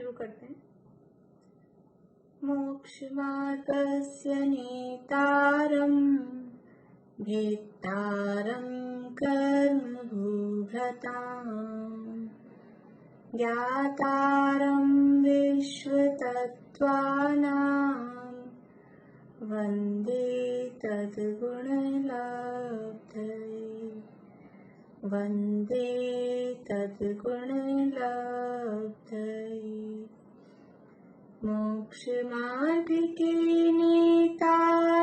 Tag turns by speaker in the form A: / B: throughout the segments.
A: शुरू करते हैं। मोक्षमार्गस्य नेतारम् भेत्तारम् कर्मभूभृताम् ज्ञातारम् विश्वतत्त्वानाम् वन्दे तद्गुणलब्धये वन्दे तद्गुणलब्धये। मोक्षमार्ग के नेता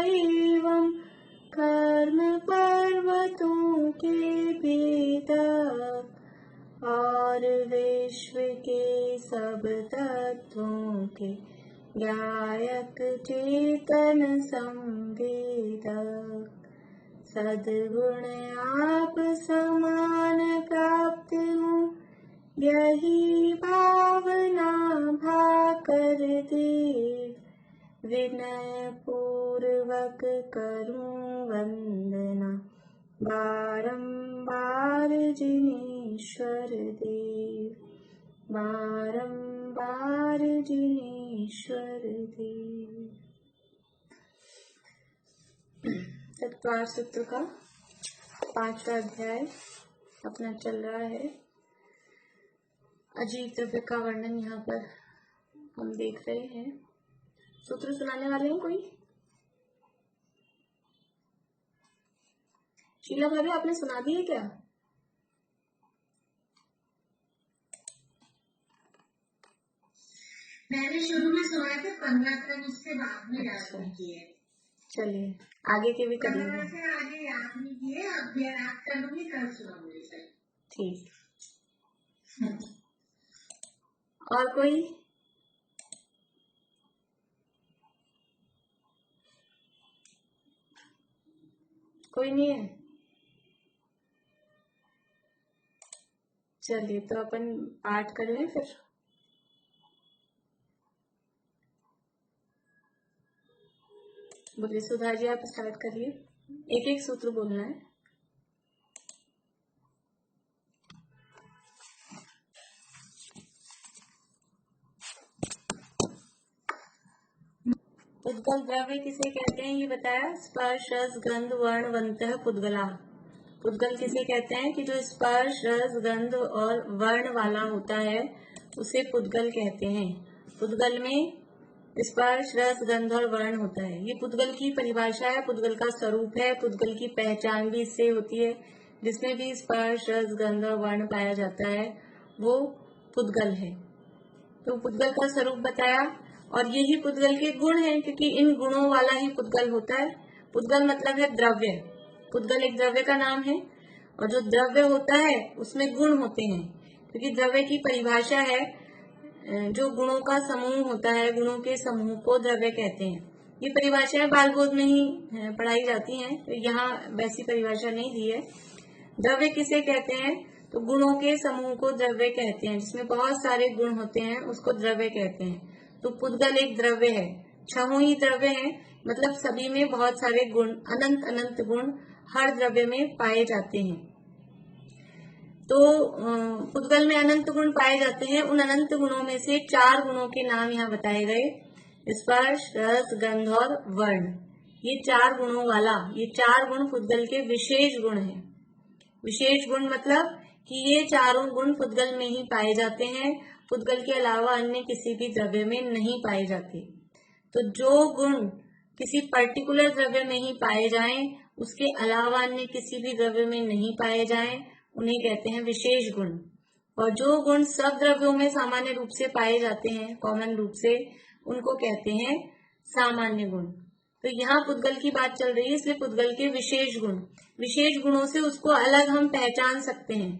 A: एवं कर्म पर्वतों के भेदक और विश्व के सब तत्वों के गायक चेतन संवेदक सद्गुण आप समान प्राप्त हो यही भावना भाकर देव विनय पूर्वक करूं वंदना बारंबार जिनेश्वर देव बारंबार जिनेश्वर देव। तत्वार सूत्र का 5वां अध्याय अपना चल रहा है। अजीब द्रव्य का वर्णन यहाँ पर हम देख रहे हैं। सूत्र सुनाने वाले हैं कोई? शीला भाभी आपने सुना दिए क्या?
B: मैंने शुरू में सुनाया था 15 तक, उसके बाद में याद नहीं किए।
A: चलिए आगे के भी कर लेंगे।
B: आगे याद नहीं किए, अब याद करूंगी, कल सुनाऊंगी सर।
A: ठीक। और कोई? कोई नहीं है? चलिए तो अपन पाठ कर लें फिर। बोलिए सुधा जी, आप स्टार्ट करिए। एक एक सूत्र बोलना है। पुद्गल द्रव्य किसे कहते हैं ये बताया। स्पर्श रस गंध वर्ण वंतः पुद्गला। पुद्गल किसे कहते हैं कि जो स्पर्श रस गंध और वर्ण वाला होता है उसे पुद्गल कहते हैं। पुद्गल में स्पर्श रस गंध और वर्ण होता है। ये पुद्गल की परिभाषा है, पुद्गल का स्वरूप है, पुद्गल की पहचान भी इससे होती है। जिसमें भी स्पर्श रस गंध और वर्ण पाया जाता है वो पुद्गल है। तो पुद्गल का स्वरूप बताया और यही पुद्गल के गुण हैं, क्योंकि इन गुणों वाला ही पुद्गल होता है। पुद्गल मतलब है द्रव्य। पुद्गल एक द्रव्य का नाम है और जो द्रव्य होता है उसमें गुण होते हैं, क्योंकि द्रव्य की परिभाषा है जो गुणों का समूह होता है, गुणों के समूह को द्रव्य कहते हैं। ये परिभाषाएं बाल बोध में ही पढ़ाई जाती हैं, तो यहाँ वैसी परिभाषा नहीं दी है। द्रव्य किसे कहते हैं तो गुणों के समूह को द्रव्य कहते हैं, जिसमें बहुत सारे गुण होते हैं उसको द्रव्य कहते हैं। तो पुद्गल एक द्रव्य है, 6 ही द्रव्य है, मतलब सभी में बहुत सारे गुण, अनंत अनंत गुण हर द्रव्य में पाए जाते हैं। तो पुद्गल में अनंत गुण पाए जाते हैं। उन अनंत गुणों में से 4 गुणों के नाम यहाँ बताए गए, स्पर्श रस गंध और वर्ण। ये 4 गुणों वाला, ये 4 गुण पुद्गल के विशेष गुण हैं। विशेष गुण मतलब कि ये चारों गुण पुद्गल में ही पाए जाते हैं, पुद्गल के अलावा अन्य किसी भी द्रव्य में नहीं पाए जाते। तो जो गुण किसी पर्टिकुलर द्रव्य में ही पाए जाएं, उसके अलावा अन्य किसी भी द्रव्य में नहीं पाए जाएं, उन्हें कहते हैं विशेष गुण। और जो गुण सब द्रव्यों में सामान्य रूप से पाए जाते हैं, कॉमन रूप से, उनको कहते हैं सामान्य गुण। तो यहाँ पुद्गल की बात चल रही है, इसलिए पुद्गल के विशेष गुण, विशेष गुणों से उसको अलग हम पहचान सकते हैं।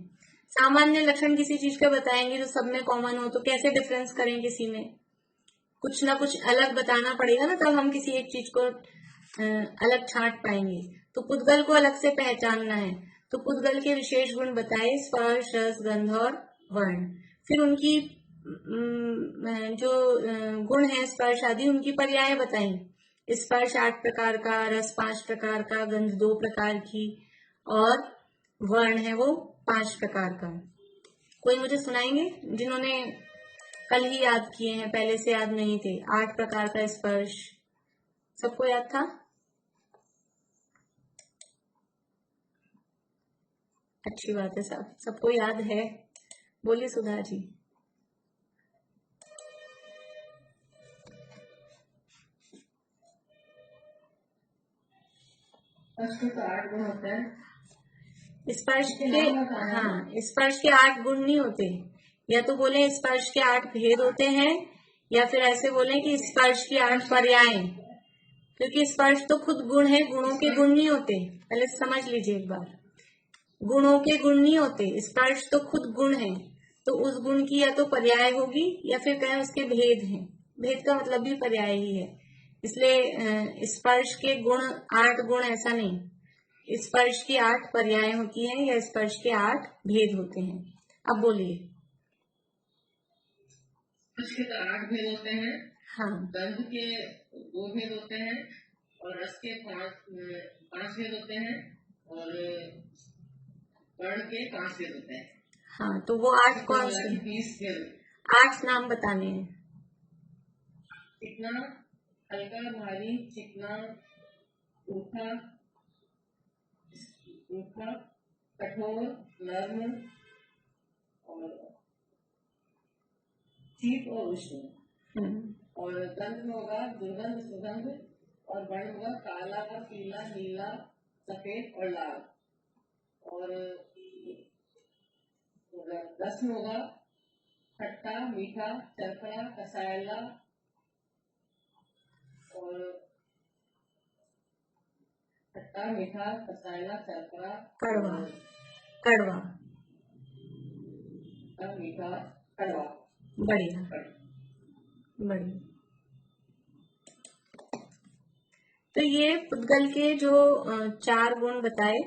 A: सामान्य लक्षण किसी चीज का बताएंगे जो सब में कॉमन हो, तो कैसे डिफरेंस करें किसी में? कुछ ना कुछ अलग बताना पड़ेगा ना, तब हम किसी एक चीज को अलग छांट पाएंगे। तो पुद्गल को अलग से पहचानना है, तो पुद्गल के विशेष गुण बताए, स्पर्श रस गंध और वर्ण। फिर उनकी जो गुण है स्पर्श आदि, उनकी पर्याय बताई। स्पर्श 8 प्रकार का, रस 5 प्रकार का, गंध 2 प्रकार की और वर्ण है वो 5 प्रकार का। कोई मुझे सुनाएंगे जिन्होंने कल ही याद किए हैं, पहले से याद नहीं थे। 8 प्रकार का स्पर्श सबको याद था? अच्छी बात है, सबको याद है। बोलिए सुधा जी।
B: स्पर्श के तो 8 गुण होते हैं।
A: स्पर्श के, हाँ, स्पर्श के 8 गुण नहीं होते। या तो बोले स्पर्श के 8 भेद होते हैं, या फिर ऐसे बोले कि स्पर्श की 8 पर्याय। क्योंकि स्पर्श तो खुद गुण है, गुणों के गुण नहीं होते। पहले समझ लीजिए एक बार, गुणों के गुण नहीं होते, स्पर्श तो खुद गुण है। तो उस गुण की या तो पर्याय होगी, या फिर कहें उसके भेद हैं। भेद का मतलब भी पर्याय ही है। इसलिए स्पर्श के गुण 8 गुण ऐसा नहीं, स्पर्श की 8 पर्याय होती हैं, या स्पर्श के 8 भेद होते हैं। अब बोलिए।
B: स्पर्श के तो 8 भेद होते हैं।
A: हाँ,
B: गंध के 2 भेद होते हैं, और रस के 5 भेद होते हैं, और वर्ण के 5 भेद होते हैं।
A: हाँ, तो वो 8 कौन से?
B: 20 भेद।
A: 8 नाम बताने हैं।
B: चिकना, हल्का, भारी, चिकना, सूखा, कठोर, नर्म, और शीत और उष्ण। और गंध में होगा दुर्गंध, सुगंध, और वर्ण होगा काला, पीला, नीला, सफेद और लाल। और रस में होगा खट्टा, मीठा, चरखड़ा, कसायला, और खट्टा, मीठा, कसायला, चरखड़ा,
A: कड़वा, कड़वा,
B: मीठा, कड़वा।
A: बढ़िया, बढ़िया। तो ये पुद्गल के जो 4 गुण बताए,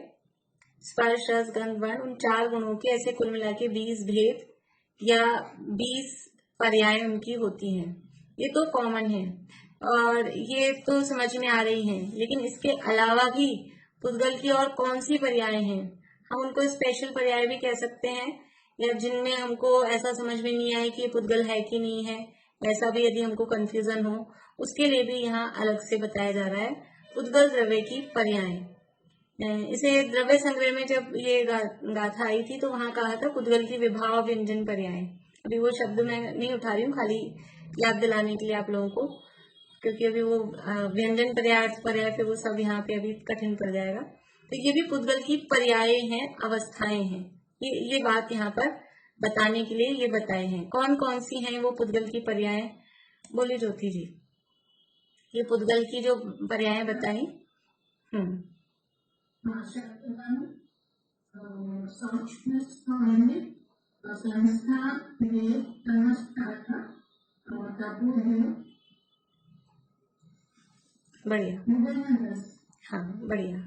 A: स्पर्श, रस, गंध, वर्ण, उन 4 गुणों के ऐसे कुल मिला के 20 भेद या 20 पर्याय उनकी होती हैं। ये तो कॉमन है और ये तो समझ में आ रही हैं, लेकिन इसके अलावा भी पुद्गल की और कौन सी पर्याय हैं, हम उनको स्पेशल पर्याय भी कह सकते हैं, या जिनमें हमको ऐसा समझ में नहीं आए कि ये पुद्गल है कि नहीं है, ऐसा भी यदि हमको कंफ्यूजन हो, उसके लिए भी यहाँ अलग से बताया जा रहा है पुद्गल द्रव्य की पर्याय। इसे द्रव्य संग्रह में जब ये गाथा आई थी तो वहां कहा था पुद्गल की विभाव व्यंजन पर्याय। अभी वो शब्द मैं नहीं उठा रही हूँ, खाली याद दिलाने के लिए आप लोगों को, क्योंकि अभी वो व्यंजन पर्याय फिर वो सब यहाँ पे अभी कठिन पड़ जाएगा। तो ये भी पुद्गल की पर्याय हैं, अवस्थाएं हैं। ये बात यहाँ पर बताने के लिए ये बताए हैं। कौन कौन सी हैं वो पुद्गल की पर्याय? बोलिए ज्योति जी, ये पुद्गल की जो पर्याय बताई। बढ़िया, हाँ बढ़िया।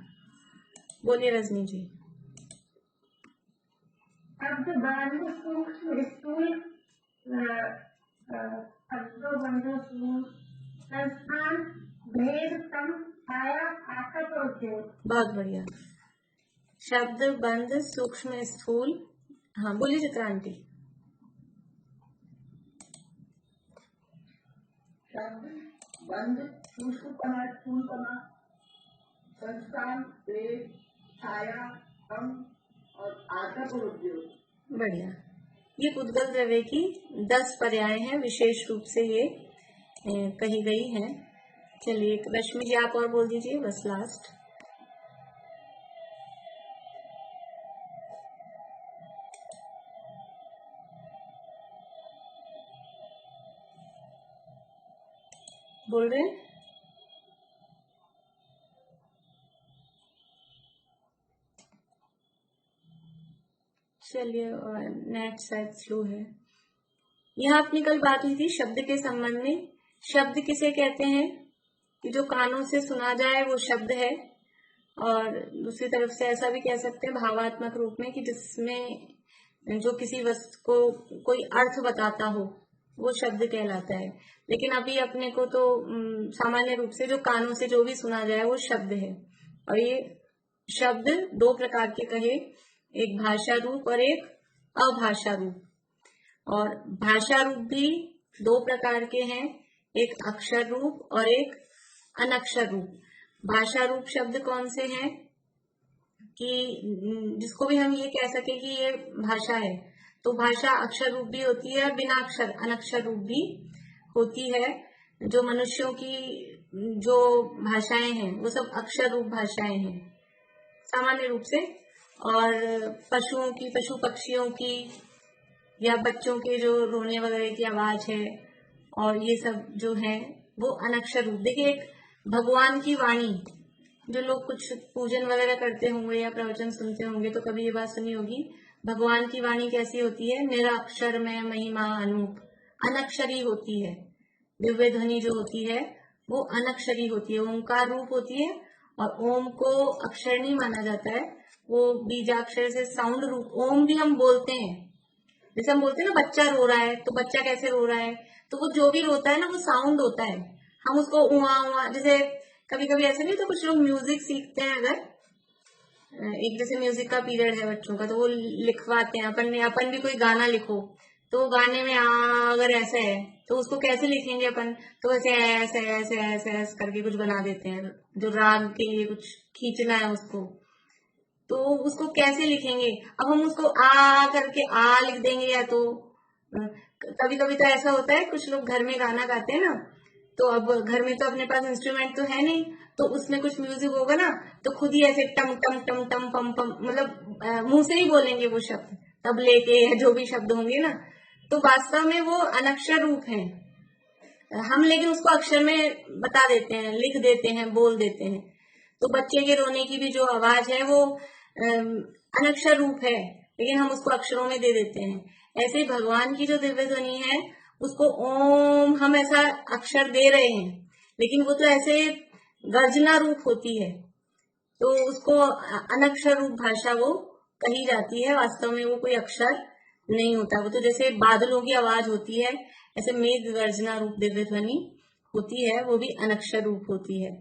A: बोलिए रजनी जी।
B: शब्द, बंध, सूक्ष्म, स्थूल, संस्थान, भेद, सम, छाया, आकट और ज्योत।
A: बहुत बढ़िया। शब्द, बंध, सूक्ष्म, स्थूल। हाँ बोलिए चित्रांटी।
B: शब्द, बंध, सूक्ष्मपना, स्थूलपना, संस्थान, भेद, छाया, सम और आकट और उद्योग।
A: बढ़िया। ये पुद्गल द्रव्य की 10 पर्याय हैं, विशेष रूप से ये कही गई हैं। चलिए रश्मि जी आप और बोल दीजिए, बस लास्ट। बोल रहे हैं? चलिए, नेट शायद स्लो है। यहाँ अपनी कल बात हुई थी शब्द के संबंध में। शब्द किसे कहते हैं कि जो कानों से सुना जाए वो शब्द है, और दूसरी तरफ से ऐसा भी कह सकते हैं भावात्मक रूप में कि जिसमें जो किसी वस्तु को कोई अर्थ बताता हो वो शब्द कहलाता है। लेकिन अभी अपने को तो सामान्य रूप से जो कानों से जो भी सुना जाए वो शब्द है। और ये शब्द 2 प्रकार के कहे, एक भाषा रूप और एक अभाषा रूप। और भाषा रूप भी दो प्रकार के हैं, एक अक्षर रूप और एक अनक्षर रूप। भाषा रूप शब्द कौन से हैं कि जिसको भी हम ये कह सके कि ये भाषा है, तो भाषा अक्षर रूप भी होती है और बिना अक्षर अनक्षर रूप भी होती है। जो मनुष्यों की जो भाषाएं हैं वो सब अक्षर रूप भाषाएं हैं सामान्य रूप से, और पशुओं की, पशु पक्षियों की या बच्चों के जो रोने वगैरह की आवाज है और ये सब जो है वो अनक्षर रूप। देखिए, एक भगवान की वाणी, जो लोग कुछ पूजन वगैरह करते होंगे या प्रवचन सुनते होंगे तो कभी ये बात सुनी होगी, भगवान की वाणी कैसी होती है? निराक्षर में महिमा अनूप, अनक्षरी होती है। दिव्य ध्वनि जो होती है वो अनक्षरी होती है, ओंकार रूप होती है। और ओम को अक्षर नहीं माना जाता है, वो बीजाक्षर से साउंड रूप। ओम भी हम बोलते हैं, जैसे हम बोलते हैं ना बच्चा रो रहा है, तो बच्चा कैसे रो रहा है? तो वो जो भी रोता है ना वो साउंड होता है, हम उसको उआ उआ, जैसे कभी कभी ऐसे नहीं तो कुछ लोग म्यूजिक सीखते हैं, अगर एक जैसे म्यूजिक का पीरियड है बच्चों का तो वो लिखवाते हैं, अपन भी कोई गाना लिखो तो गाने में अगर ऐसा है तो उसको कैसे लिखेंगे अपन? तो ऐसे ऐसे ऐसे ऐसे ऐसे करके कुछ बना देते हैं, जो राग के लिए कुछ खींचना है उसको, तो उसको कैसे लिखेंगे? अब हम उसको आ करके आ लिख देंगे, या तो कभी कभी तो ऐसा होता है कुछ लोग घर में गाना गाते हैं ना, तो अब घर में तो अपने पास इंस्ट्रूमेंट तो है नहीं, तो उसमें कुछ म्यूजिक होगा ना तो खुद ही ऐसे टम टम टम टम पम पम, मतलब मुंह से ही बोलेंगे वो शब्द, तबले के जो भी शब्द होंगे ना, तो वास्तव में वो अनक्षर रूप है। हम लेकिन उसको अक्षर में बता देते हैं, लिख देते हैं, बोल देते हैं। तो बच्चे के रोने की भी जो आवाज है वो अनक्षर रूप है, लेकिन हम उसको अक्षरों में दे देते हैं। ऐसे भगवान की जो दिव्य ध्वनि है उसको ओम हम ऐसा अक्षर दे रहे हैं, लेकिन वो तो ऐसे गर्जना रूप होती है, तो उसको अनक्षर रूप भाषा वो कही जाती है। वास्तव में वो कोई अक्षर नहीं होता, वो तो जैसे बादलों की आवाज होती है, ऐसे मेघ गर्जना रूप दिव्य ध्वनि होती है, वो भी अनक्षर रूप होती है।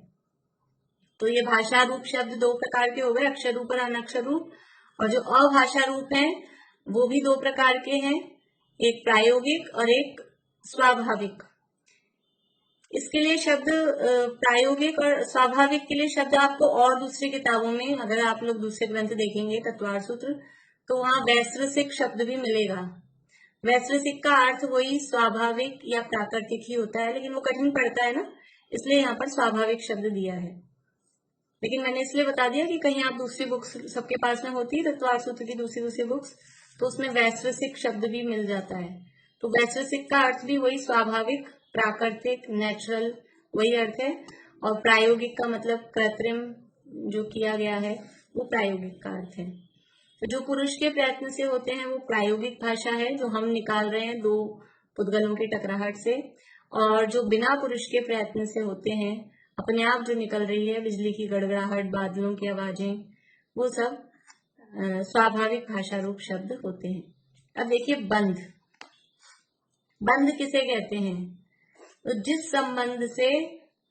A: तो ये भाषा रूप शब्द दो प्रकार के हो गए, अक्षर रूप और अनक्षर रूप। और जो अभाषा रूप हैं वो भी दो प्रकार के हैं, एक प्रायोगिक और एक स्वाभाविक। इसके लिए शब्द प्रायोगिक और स्वाभाविक के लिए शब्द आपको और दूसरी किताबों में, अगर आप लोग दूसरे ग्रंथ देखेंगे तत्वार सूत्र, तो वहां वैश्रसिक शब्द भी मिलेगा। वैश्रसिक का अर्थ वही स्वाभाविक या प्राकृतिक ही होता है, लेकिन वो कठिन पड़ता है ना, इसलिए यहाँ पर स्वाभाविक शब्द दिया है। लेकिन मैंने इसलिए बता दिया कि कहीं आप दूसरी बुक्स सबके पास में होती है तत्वार सूत्र की दूसरी बुक्स, तो उसमें वैश्रसिक शब्द भी मिल जाता है। तो वैश्रसिक का अर्थ भी वही स्वाभाविक, प्राकृतिक, नेचुरल, वही अर्थ है। और प्रायोगिक का मतलब कृत्रिम जो किया गया है वो प्रायोगिक का अर्थ है। तो जो पुरुष के प्रयत्न से होते हैं वो प्रायोगिक भाषा है, जो हम निकाल रहे हैं दो पुद्गलों की टकराहट से। और जो बिना पुरुष के प्रयत्न से होते हैं, अपने आप जो निकल रही है, बिजली की गड़गड़ाहट, बादलों की आवाजें, वो सब स्वाभाविक भाषा रूप शब्द होते हैं। अब देखिए बंध, बंध किसे कहते हैं? तो जिस संबंध से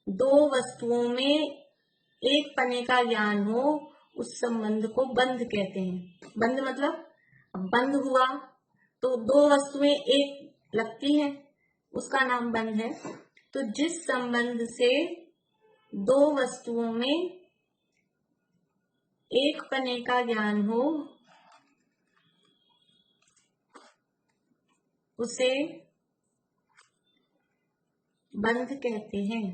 A: दो वस्तुओं में एक पने का ज्ञान हो उस संबंध को बंध कहते हैं। बंध मतलब बंध हुआ तो दो वस्तुएं एक लगती हैं, उसका नाम बंध है। तो जिस संबंध से दो वस्तुओं में एक पने का ज्ञान हो उसे बंध कहते हैं।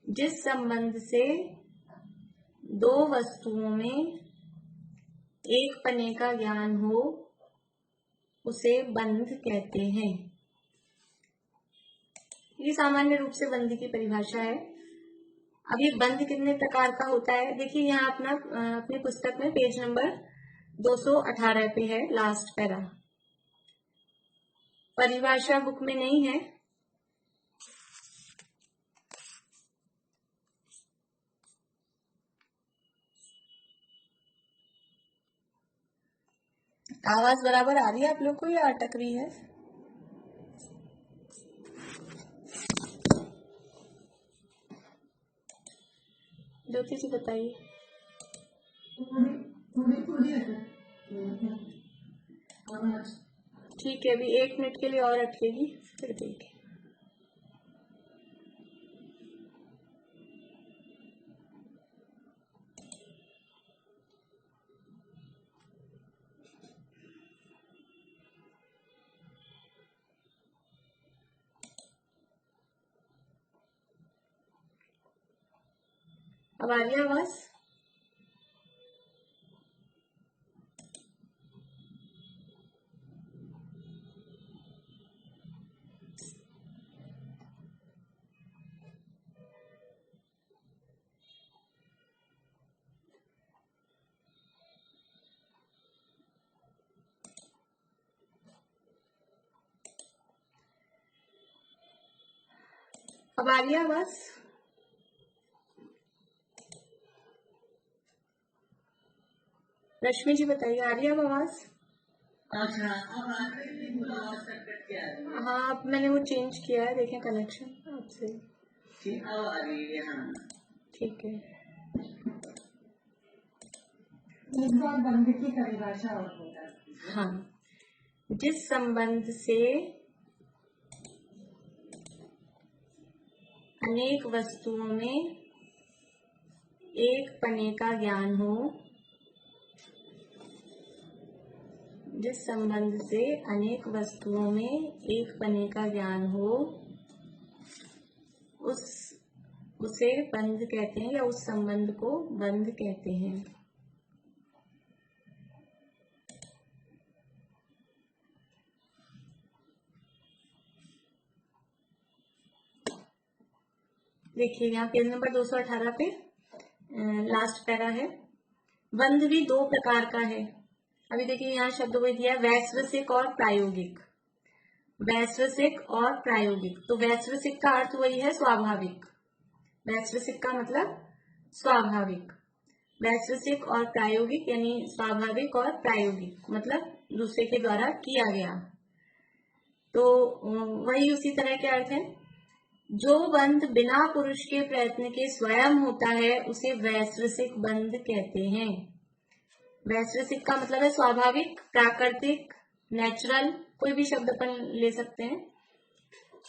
A: जिस संबंध से दो वस्तुओं में एक पने का ज्ञान हो उसे बंध कहते हैं। ये सामान्य रूप से बंध की परिभाषा है। अब ये बंध कितने प्रकार का होता है? देखिए यहाँ अपनी पुस्तक में पेज नंबर 218 पे है, लास्ट पैरा। परिभाषा बुक में नहीं है, आवाज बराबर आ रही है आप लोग को या अटक रही है? ज्योति जी बताइए। ठीक है, अभी 1 मिनट के लिए और रखेगी, फिर देखें। अब आ रही आवाज? अब आ रही आवाज? रश्मि जी बताइए, आ रही है आवाज?
B: अच्छा, अब आ रही है।
A: हाँ, अब मैंने वो चेंज किया है, देखें कनेक्शन आपसे।
B: ठीक, अब आ रही है। हाँ
A: ठीक है।
B: एक बार बंद की परिभाषा और होगा।
A: हाँ, जिस संबंध से अनेक वस्तुओं में एक पने का ज्ञान हो, जिस संबंध से अनेक वस्तुओं में एक पने का ज्ञान हो, उसे बंध कहते हैं, या उस संबंध को बंध कहते हैं। देखिए यहाँ पेज नंबर 218 पे लास्ट पैरा है। बंध भी 2 प्रकार का है। अभी देखिए यहाँ शब्द वही दिया, वैश्विक और प्रायोगिक। वैश्विक और प्रायोगिक, तो वैश्विक का अर्थ वही है स्वाभाविक। वैश्विक का मतलब स्वाभाविक। वैश्विक और प्रायोगिक यानी स्वाभाविक और प्रायोगिक मतलब दूसरे के द्वारा किया गया। तो वही उसी तरह के अर्थ है। जो बंध बिना पुरुष के प्रयत्न के स्वयं होता है उसे वैश्विक बंध कहते हैं। वैश्विक का मतलब है स्वाभाविक, प्राकृतिक, नेचुरल, कोई भी शब्द अपन ले सकते हैं।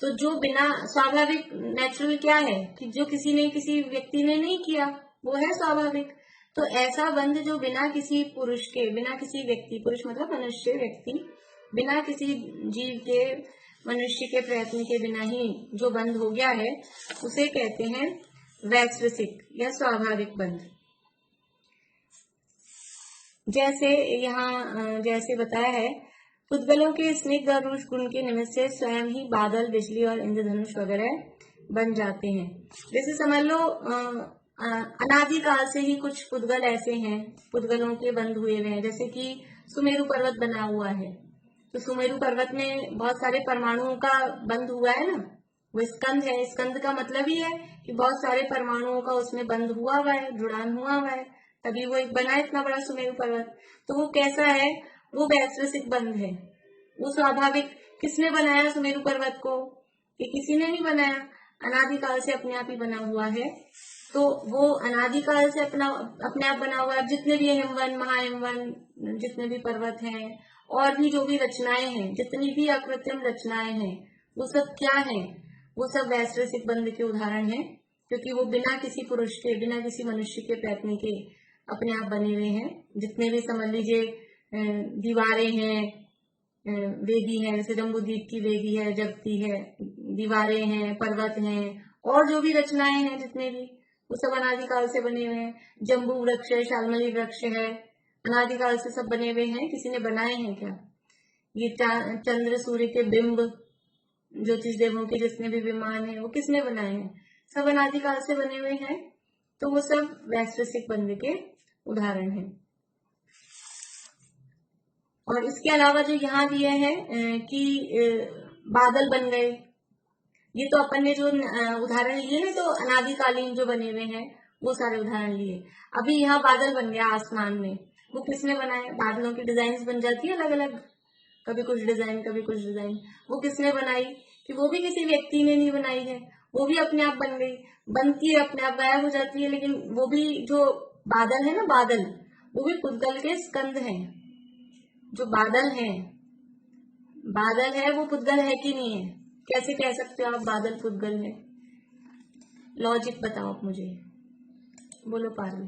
A: तो जो बिना स्वाभाविक, नेचुरल क्या है कि जो किसी व्यक्ति ने नहीं किया, वो है स्वाभाविक। तो ऐसा बंध जो बिना किसी पुरुष के, बिना किसी व्यक्ति, पुरुष मतलब मनुष्य, व्यक्ति, बिना किसी जीव के, मनुष्य के प्रयत्न के बिना ही जो बंध हो गया है उसे कहते हैं वैश्विक या स्वाभाविक बंध। जैसे यहाँ जैसे बताया है, पुद्गलों के स्निग्ध और रुष गुण के निमित्त से स्वयं ही बादल, बिजली और इंद्रधनुष वगैरह बन जाते हैं। जैसे समझ लो अनादिकाल से ही कुछ पुद्गल ऐसे हैं, पुद्गलों के बंध हुए हैं। जैसे कि सुमेरु पर्वत बना हुआ है, तो सुमेरु पर्वत में बहुत सारे परमाणुओं का बंध हुआ है ना, वो स्कंद है। स्कंद का मतलब ही है कि बहुत सारे परमाणुओं का उसमें बंध हुआ हुआ है, जुड़ान हुआ हुआ है, तभी वो एक बना है इतना बड़ा सुमेरु पर्वत। तो वो कैसा है, वो वैश्विक बंध है, वो स्वाभाविक। किसने बनाया सुमेरु पर्वत को? कि किसी ने नहीं बनाया, अनादिकाल से अपने आप ही बना हुआ है। तो वो अनादिकाल से अपने आप बना हुआ है। जितने भी हिमवन, महाहिमवन, जितने भी पर्वत हैं और भी जो भी रचनाएं हैं, जितनी भी अकृत्रिम रचनाएं हैं, वो सब क्या है? वो सब वैश्विक बंध के उदाहरण हैं, क्योंकि वो बिना किसी पुरुष के, बिना किसी मनुष्य के प्रयत्न के अपने आप बने हुए हैं। जितने भी समझ लीजिए दीवारें हैं, वेदी है, जैसे जम्बूद्वीप की वेदी है, जगती है, दीवारें हैं, पर्वत हैं, और जो भी रचनाएं हैं जितने भी, वो सब अनादिकाल से बने हुए हैं। जम्बू वृक्ष है, शालमली वृक्ष है, अनादिकाल से सब बने हुए हैं। किसी ने बनाए हैं क्या? ये चंद्र सूर्य के बिंब, ज्योतिष देवों के जितने भी विमान है, वो किसने बनाए हैं? सब अनादिकाल से बने हुए हैं। तो वो सब वैश्विक बंध के उदाहरण हैं। और इसके अलावा जो यहाँ दिए हैं कि बादल बन गए, ये तो अपन ने जो उदाहरण लिए हैं तो अनादिकालीन जो बने हुए हैं वो सारे उदाहरण लिए। अभी यहाँ बादल बन गया आसमान में, वो किसने बनाए? बादलों की डिजाइन बन जाती है अलग अलग, कभी कुछ डिजाइन, कभी कुछ डिजाइन, वो किसने बनाई? कि वो भी किसी व्यक्ति ने नहीं बनाई है, वो भी अपने आप बन गई। बनती है, अपने आप गायब हो जाती है, लेकिन वो भी जो बादल है ना, बादल, वो भी पुद्गल के स्कंद हैं। जो बादल है, बादल है वो पुद्गल है कि नहीं है? कैसे कह सकते हो आप बादल पुद्गल है? लॉजिक बताओ आप मुझे, बोलो पारुल।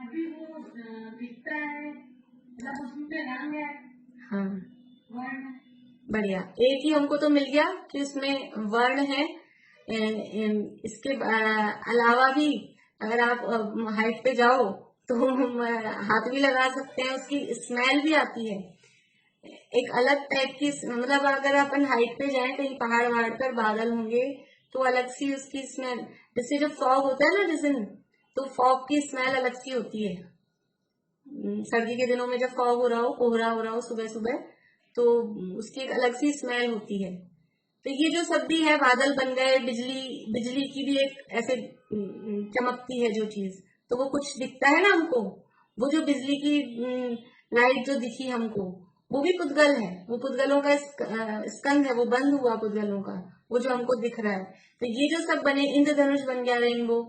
B: अभी वो दिखता है, मतलब उसमें रंग है,
A: हाँ
B: वर्ण।
A: बढ़िया, एक ही हमको तो मिल गया कि उसमें वर्ण है। इसके अलावा भी अगर आप हाइट पे जाओ तो हाथ भी लगा सकते हैं, उसकी स्मेल भी आती है एक अलग टाइप की। मतलब अगर अपन हाइट पे जाएं कहीं पहाड़ वहाड़ पर बादल होंगे तो अलग सी उसकी स्मेल, जैसे जो फॉग होता है ना जिस दिन, तो फॉग की स्मेल अलग सी होती है। सर्दी के दिनों में जब फॉग हो रहा हो, कोहरा हो रहा हो सुबह सुबह, तो उसकी एक अलग सी स्मेल होती है। तो ये जो सब भी है, बादल बन गए, बिजली, बिजली की भी एक ऐसे चमकती है जो चीज, तो वो कुछ दिखता है ना हमको, वो जो बिजली की लाइट जो दिखी हमको, वो भी पुद्गल है। वो पुद्गलों का स्कंद है, वो बंद हुआ पुद्गलों का, वो जो हमको दिख रहा है। तो ये जो सब बने, इंद्रधनुष बन गया, रेनबो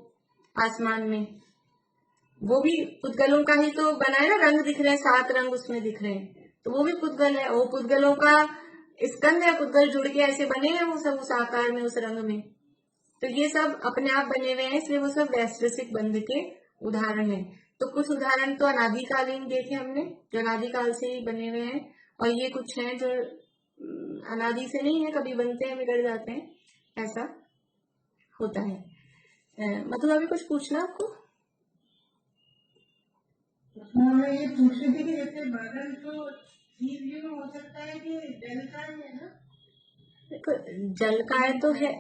A: आसमान में, वो भी पुद्गलों का ही तो बना है ना, रंग दिख रहे हैं, 7 रंग उसमें दिख रहे हैं, तो वो भी पुद्गल है। वो पुद्गलों का स्कंद है, पुद्गल जुड़ के ऐसे बने हैं वो सब, उस आकार में, उस रंग में। तो ये सब अपने आप बने हुए हैं, इसलिए वो सब वैश्विक बंध के उदाहरण है। तो कुछ उदाहरण तो अनादिकालीन देखे हमने, जो अनादिकाल से ही बने हुए हैं, और ये कुछ हैं जो अनादि से नहीं है, कभी बनते हैं बिगड़ जाते हैं, ऐसा होता है। मतलब अभी कुछ पूछना आपको?
B: उसमें मैं ये पूछ रही थी कि जैसे बादल तो चीज भी हो सकता है कि जल का ही है ना?
A: देखो जलकाय तो है,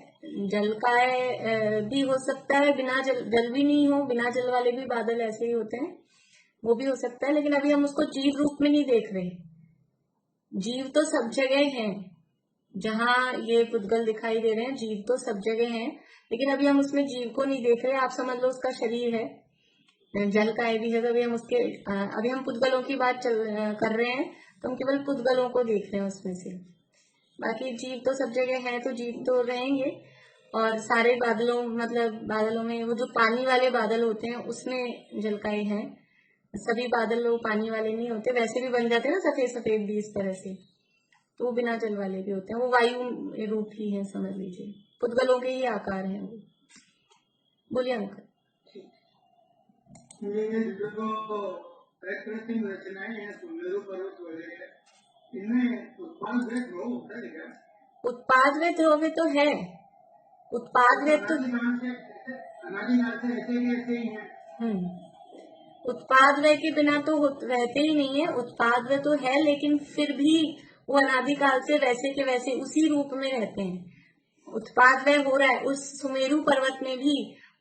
A: जलकाय भी हो सकता है, बिना जल, जल भी नहीं हो, बिना जल वाले भी बादल ऐसे ही होते हैं, वो भी हो सकता है। लेकिन अभी हम उसको जीव रूप में नहीं देख रहे। जीव तो सब जगह हैं, जहाँ ये पुद्गल दिखाई दे रहे हैं, जीव तो सब जगह हैं, लेकिन अभी हम उसमें जीव को नहीं देख रहे। आप समझ लो उसका शरीर है, जल का भी है, तो अभी हम उसके अभी हम पुद्गलों की बात कर रहे हैं, तो हम केवल पुद्गलों को देख रहे हैं उसमें से। बाकी जीव तो सब जगह है, तो जीव तो रहेंगे। और सारे बादलों, मतलब बादलों में वो जो पानी वाले बादल होते हैं उसमें जलकाई है। सभी बादल वो पानी वाले नहीं होते, वैसे भी बन जाते हैं ना सफेद सफेद भी इस तरह से, तो वो बिना जल वाले भी होते हैं, वो वायु रूप ही है, समझ लीजिए, पुद्गलों के ही आकार है वो। बोलिए अंकल।
B: ये जो प्राकृतिक रचनाएं हैं, सुमेरु पर्वत वगैरह, इनमें उत्पाद वृत्त हो होता है क्या?
A: उत्पाद वे ध्रुव तो है, उत्पाद वे तो
B: अनादिकाल से ऐसे ही है।
A: उत्पाद व्यय के बिना तो रहते ही नहीं है, उत्पाद व्यय तो है, लेकिन फिर भी वो अनादिकाल से वैसे के वैसे उसी रूप में रहते हैं। उत्पाद व्यय हो रहा है उस सुमेरु पर्वत में भी,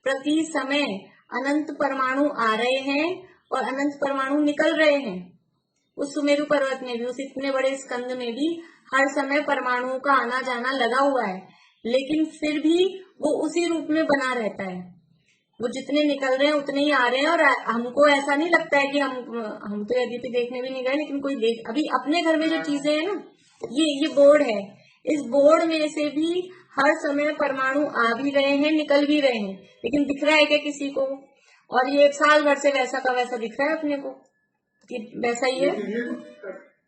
A: प्रति समय अनंत परमाणु आ रहे हैं और अनंत परमाणु निकल रहे हैं। उस सुमेरु पर्वत में भी, उस इतने बड़े स्कंद में भी हर समय परमाणुओं का आना जाना लगा हुआ है, लेकिन फिर भी वो उसी रूप में बना रहता है। वो जितने निकल रहे हैं उतने ही आ रहे हैं, और हमको ऐसा नहीं लगता है कि हम तो यदि देखने भी नहीं गए, लेकिन कोई देख, अभी अपने घर में जो चीजें हैं ना, ये बोर्ड है, इस बोर्ड में से भी हर समय परमाणु आ भी रहे हैं, निकल भी रहे हैं, लेकिन दिख रहा है क्या किसी को? और ये 1 साल भर से वैसा का वैसा दिख रहा है अपने को कि वैसा ही है।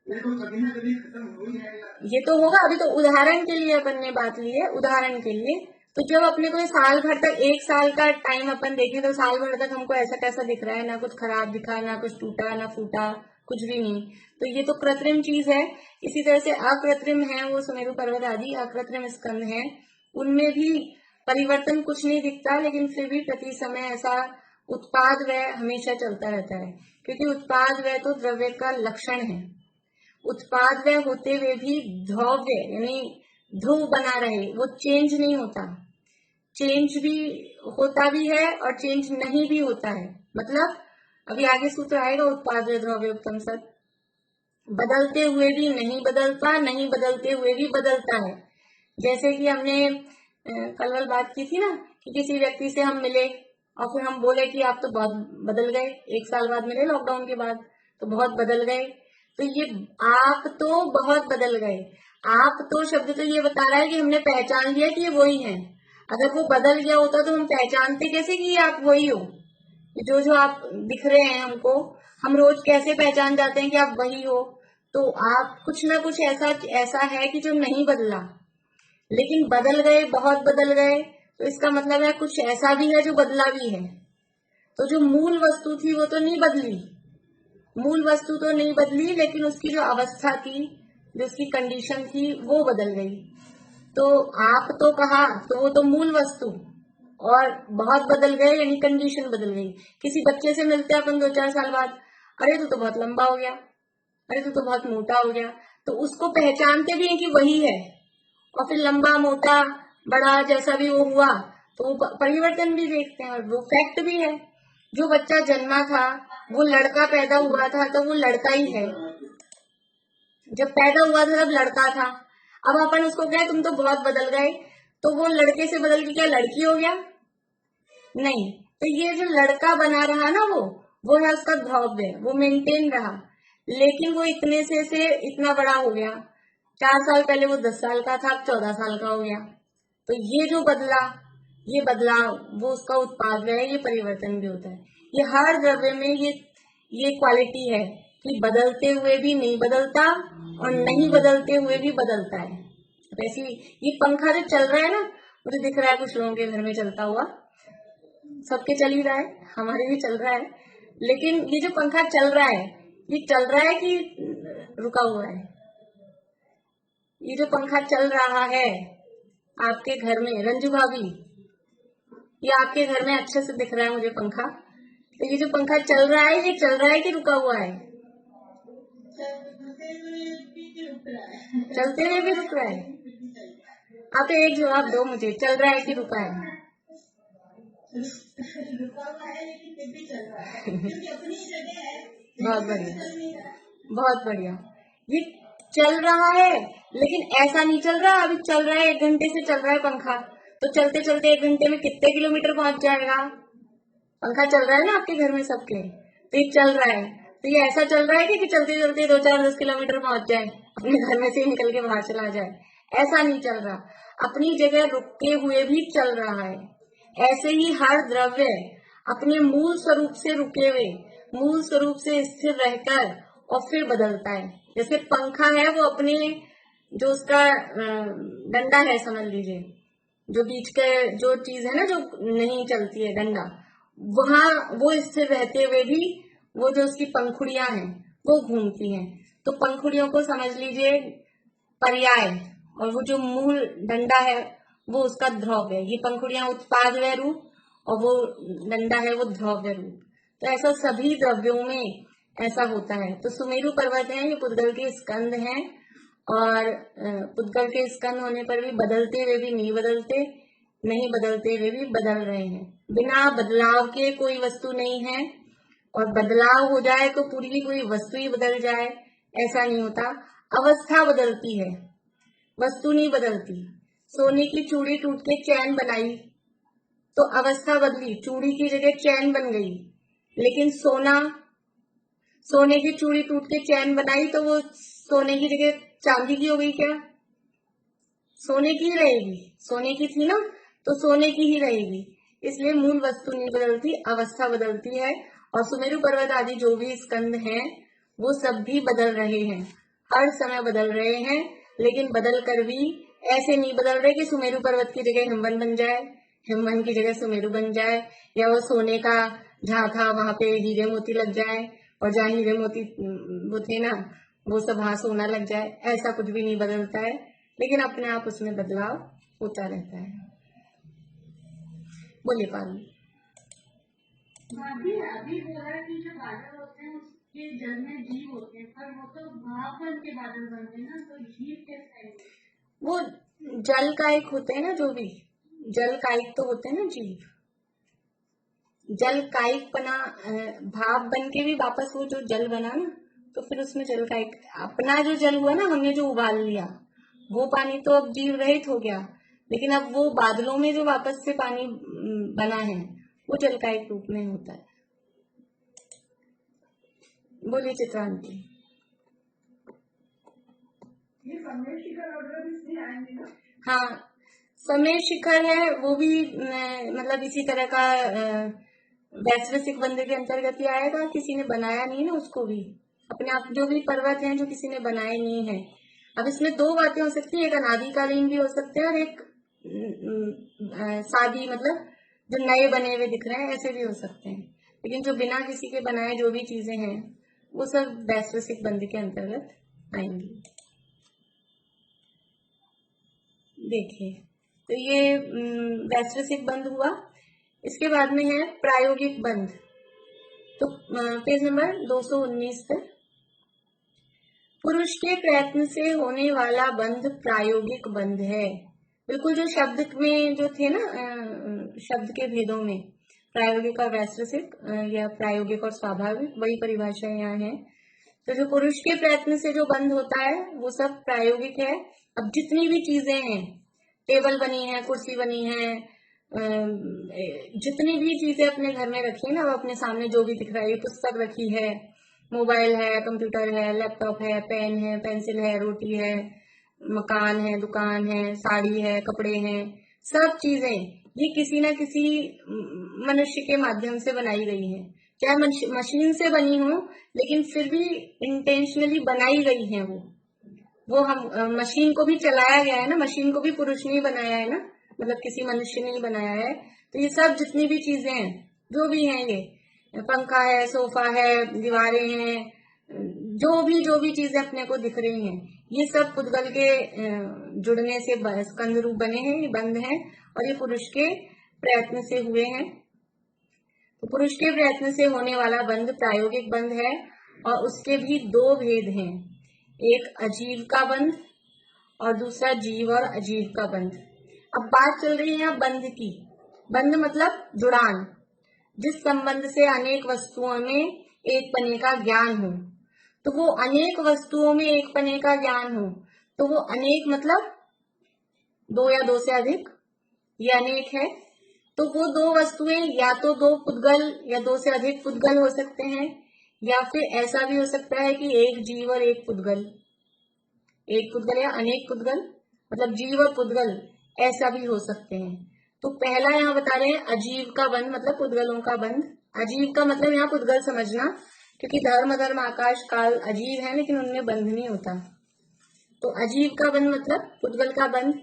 B: ये तो कभी ना कभी खत्म हो ही जाएगा।
A: ये तो होगा, अभी तो उदाहरण के लिए अपन ने बात ली है, उदाहरण के लिए। तो जब अपने को साल भर तक, 1 साल का टाइम अपन देखें, तो साल भर तक हमको ऐसा कैसा दिख रहा है, ना कुछ खराब दिखा, ना कुछ टूटा, ना फूटा, कुछ भी नहीं। तो ये तो कृत्रिम चीज है। इसी तरह से अकृत्रिम है वो सुमेरु पर्वत आदि, अकृत्रिम स्कंद है, उनमें भी परिवर्तन कुछ नहीं दिखता, लेकिन फिर भी प्रति समय ऐसा उत्पाद व्यय हमेशा चलता रहता है, क्योंकि उत्पाद व्यय तो द्रव्य का लक्षण है। उत्पाद व्यय होते हुए भी ध्रुव्य यानी ध्रुव बना रहे, वो चेंज नहीं होता। चेंज भी होता भी है और चेंज नहीं भी होता है। मतलब अभी आगे सूत्र आएगा, उत्पाद व्यय ध्रुव्य उत्तम सत, बदलते हुए भी नहीं बदलता, नहीं बदलते हुए भी बदलता है। जैसे कि हमने कल बात की थी ना, कि किसी व्यक्ति से हम मिले और फिर हम बोले कि आप तो बहुत बदल गए, 1 साल बाद मिले लॉकडाउन के बाद, तो बहुत बदल गए। तो ये आप तो बहुत बदल गए, आप तो शब्द तो ये बता रहा है कि हमने पहचान लिया कि ये वही है। अगर वो बदल गया होता तो हम पहचानते कैसे कि आप वही हो? जो जो आप दिख रहे हैं हमको, हम रोज कैसे पहचान जाते हैं कि आप वही हो? तो आप कुछ ना कुछ ऐसा ऐसा है कि जो नहीं बदला, लेकिन बदल गए, बहुत बदल गए, तो इसका मतलब है कुछ ऐसा भी है जो बदला भी है। तो जो मूल वस्तु थी वो तो नहीं बदली, मूल वस्तु तो नहीं बदली, लेकिन उसकी जो अवस्था थी, जो उसकी कंडीशन थी, वो बदल गई। तो आप तो कहा, तो वो तो मूल वस्तु, और बहुत बदल गए यानी कंडीशन बदल गई। किसी बच्चे से मिलते हैं अपन 2-4 साल बाद, अरे तू तो बहुत लंबा हो गया, अरे तू तो बहुत मोटा हो गया, तो उसको पहचानते भी हैं कि वही है, और फिर लंबा मोटा बड़ा जैसा भी वो हुआ, तो वो परिवर्तन भी देखते हैं, और वो फैक्ट भी है। जो बच्चा जन्मा था, वो लड़का पैदा हुआ था, तो वो लड़का ही है। जब पैदा हुआ था तब लड़का था। अब अपन उसको कहे तुम तो बहुत बदल गए, तो वो लड़के से बदल के क्या लड़की हो गया? नहीं। तो ये जो लड़का बना रहा ना, वो है उसका द्रव्य, वो मेंटेन रहा, लेकिन वो इतने से इतना बड़ा हो गया। 4 साल पहले वो 10 साल का था, अब 14 साल का हो गया। तो ये जो बदला, ये बदलाव वो उसका उत्पाद है, ये परिवर्तन भी होता है। ये हर द्रव्य में ये क्वालिटी है कि बदलते हुए भी नहीं बदलता, और नहीं बदलते हुए भी बदलता है। वैसे ये पंखा जो चल रहा है ना, मुझे दिख रहा है कुछ लोगों के घर में चलता हुआ, सबके चल ही रहा है, हमारे भी चल रहा है। लेकिन ये जो पंखा चल रहा है, ये चल रहा है कि रुका हुआ है? ये जो पंखा चल रहा है आपके घर में, रंजू भाभी, ये आपके घर में अच्छे से दिख रहा है मुझे पंखा। तो ये जो पंखा चल रहा है, ये चल रहा है कि रुका हुआ है? चलते हुए भी रुक रहा है। आप एक जवाब दो मुझे, चल रहा है कि रुका है? बहुत बढ़िया, बहुत बढ़िया। ये चल रहा है, लेकिन ऐसा नहीं चल रहा, अभी चल रहा है, 1 घंटे से चल रहा है पंखा, तो चलते चलते 1 घंटे में कितने किलोमीटर पहुंच जाएगा? पंखा चल रहा है ना आपके घर में सबके, तो ये चल रहा है। तो ये ऐसा चल रहा है कि चलते चलते 2-4-10 किलोमीटर पहुंच जाए, अपने घर में से ही निकल के बाहर चला जाए? ऐसा नहीं चल रहा, अपनी जगह रुके हुए भी चल रहा है। ऐसे ही हर द्रव्य अपने मूल स्वरूप से रुके हुए, मूल स्वरूप से स्थिर रहकर और फिर बदलता है। जैसे पंखा है, वो अपने जो उसका डंडा है, समझ लीजिए, जो बीच के जो चीज है ना जो नहीं चलती है, डंडा, वहां वो स्थिर रहते हुए भी वो जो उसकी पंखुड़ियां हैं वो घूमती हैं। तो पंखुड़ियों को समझ लीजिए पर्याय, और वो जो मूल डंडा है वो उसका ध्रुव है। ये पंखुड़ियां उत्पाद रूप, और वो डंडा है वो ध्रुव रूप। तो ऐसा सभी द्रव्यों में ऐसा होता है। तो सुमेरु पर्वत है, ये पुद्गल के स्कंद हैं, और पुद्गल के स्कंद होने पर भी बदलते हुए भी नहीं बदलते, नहीं बदलते हुए भी बदल रहे हैं। बिना बदलाव के कोई वस्तु नहीं है, और बदलाव हो जाए तो पूरी की पूरी वस्तु ही बदल जाए, ऐसा नहीं होता। अवस्था बदलती है, वस्तु नहीं बदलती। सोने की चूड़ी टूट के चैन बनाई तो अवस्था बदली, चूड़ी की जगह चैन बन गई। लेकिन सोने की चूड़ी टूट के चैन बनाई तो वो सोने की जगह चांदी की हो गई क्या? सोने की ही रहेगी, सोने की थी ना, तो सोने की ही रहेगी। इसलिए मूल वस्तु नहीं बदलती, अवस्था बदलती है। और सुमेरु पर्वत आदि जो भी स्कंद हैं, वो सब भी बदल रहे हैं, हर समय बदल रहे हैं। लेकिन बदल कर भी ऐसे नहीं बदल रहे कि सुमेरु पर्वत की जगह हिमवन बन जाए, हिमवन की जगह सुमेरु बन जाए, या वो सोने का जहाँ था वहां पे हीरे मोती लग जाए, और जहाँ हीरे मोती वो थे ना, वो सब वहां सोना लग जाए। ऐसा कुछ भी नहीं बदलता है, लेकिन अपने आप उसमें बदलाव होता रहता है। बोलिए पारू।
B: अभी अभी बोला कि जो बादल होते हैं उसके जल में जीव होते हैं, पर वो तो भाप बन के बादल बनते हैं ना, तो जीव कैसे आएंगे?
A: वो जल कायिक होते हैं ना, जो भी जल कायिक तो होते हैं ना जीव, जल कायिक बना, भाप बन के भी वापस वो जो जल बना ना, तो फिर उसमें जल कायिक, अपना जो जल हुआ ना, हमने जो उबाल लिया, वो पानी तो अब जीव रहित हो गया, लेकिन अब वो बादलों में जो वापस से पानी बना है, वो जल कायिक रूप में होता है। बोलिए चित्रांति।
B: ये समय शिखर ऑर्डर इसलिए आएंगे ना?
A: हाँ, समय शिखर है, वो भी मतलब इसी तरह का वैश्विक बंध के अंतर्गत ही आएगा, किसी ने बनाया नहीं ना उसको भी, अपने आप जो भी पर्वत हैं जो किसी ने बनाए नहीं है। अब इसमें दो बातें हो सकती है, एक अनादिकालीन भी हो सकते हैं और एक शादी मतलब जो नए बने हुए दिख रहे हैं ऐसे भी हो सकते हैं, लेकिन जो बिना किसी के बनाए जो भी चीजें हैं वो सब वैश्विक बंध के अंतर्गत आएंगी। देखिए, तो ये वैश्विक बंध हुआ। इसके बाद में है प्रायोगिक बंध। तो पेज नंबर 219 पे, पुरुष के प्रयत्न से होने वाला बंध प्रायोगिक बंध है। बिल्कुल जो शब्द में जो थे ना, शब्द के भेदों में प्रायोगिक और वैश्विक या प्रायोगिक और स्वाभाविक, वही परिभाषा यहाँ है। तो जो पुरुष के प्रयत्न से जो बंध होता है वो सब प्रायोगिक है। अब जितनी भी चीजें हैं, टेबल बनी है, कुर्सी बनी है, जितनी भी चीजें अपने घर में रखी है ना, वो अपने सामने जो भी दिख रहा है, पुस्तक रखी है, मोबाइल है, कंप्यूटर है, लैपटॉप है, पेन है, पेंसिल है, रोटी है, मकान है, दुकान है, साड़ी है, कपड़े हैं, सब चीजें ये किसी ना किसी मनुष्य के माध्यम से बनाई गई है। चाहे मशीन से बनी हो, लेकिन फिर भी इंटेंशनली बनाई गई है वो हम मशीन को भी चलाया गया है ना, मशीन को भी पुरुष ने ही बनाया है ना, मतलब किसी मनुष्य ने ही बनाया है। तो ये सब जितनी भी चीजें हैं जो भी हैं, ये पंखा है, सोफा है, दीवारें हैं, जो भी चीजें अपने को दिख रही हैं, ये सब पुद्गल के जुड़ने से स्कंद रूप बने हैं, ये बंध हैं और ये पुरुष के प्रयत्न से हुए हैं। तो पुरुष के प्रयत्न से होने वाला बंध प्रायोगिक बंध है और उसके भी दो भेद हैं, एक अजीविका बंध और दूसरा जीव और अजीविका बंध। अब बात चल रही है यहाँ बंध की। बंध मतलब जुड़ान, जिस संबंध से अनेक वस्तुओं में एक पने का ज्ञान हो। तो वो अनेक वस्तुओं में एक पने का ज्ञान हो, तो वो अनेक मतलब दो या दो से अधिक, ये अनेक है। तो वो दो वस्तुएं या तो दो पुद्गल या दो से अधिक पुद्गल हो सकते हैं, या फिर ऐसा भी हो सकता है कि एक जीव और एक पुद्गल, एक पुद्गल या अनेक पुद्गल, मतलब जीव और पुद्गल ऐसा भी हो सकते हैं। तो पहला यहाँ बता रहे हैं अजीव का बंध, मतलब पुद्गलों का बंध। अजीव का मतलब यहाँ पुद्गल समझना, क्योंकि धर्म आकाश काल अजीव है लेकिन उनमें बंध नहीं होता। तो अजीव का बंध मतलब पुद्गल का बंध।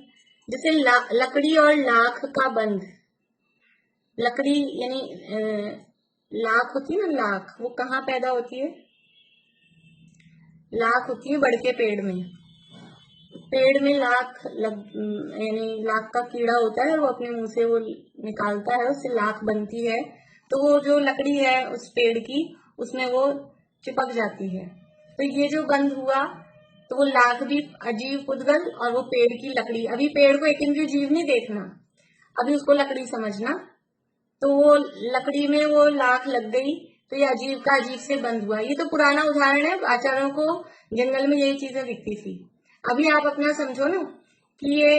A: जैसे लकड़ी और लाख का बंध। लकड़ी यानी लाख होती है ना, लाख वो कहाँ पैदा होती है? लाख होती है बड़ के पेड़ में। पेड़ में यानी लाख का कीड़ा होता है, वो अपने मुंह से वो निकालता है, उससे लाख बनती है। तो वो जो लकड़ी है उस पेड़ की, उसमें वो चिपक जाती है। तो ये जो बंध हुआ, तो वो लाख भी अजीव पुद्गल और वो पेड़ की लकड़ी। अभी पेड़ को एक इंद्रिय जीव नहीं देखना, अभी उसको लकड़ी समझना। तो वो लकड़ी में वो लाख लग गई, तो ये अजीब का अजीब से बंद हुआ। ये तो पुराना उदाहरण है, आचार्यों को जंगल में यही चीजें दिखती थी। अभी आप अपना समझो ना कि ये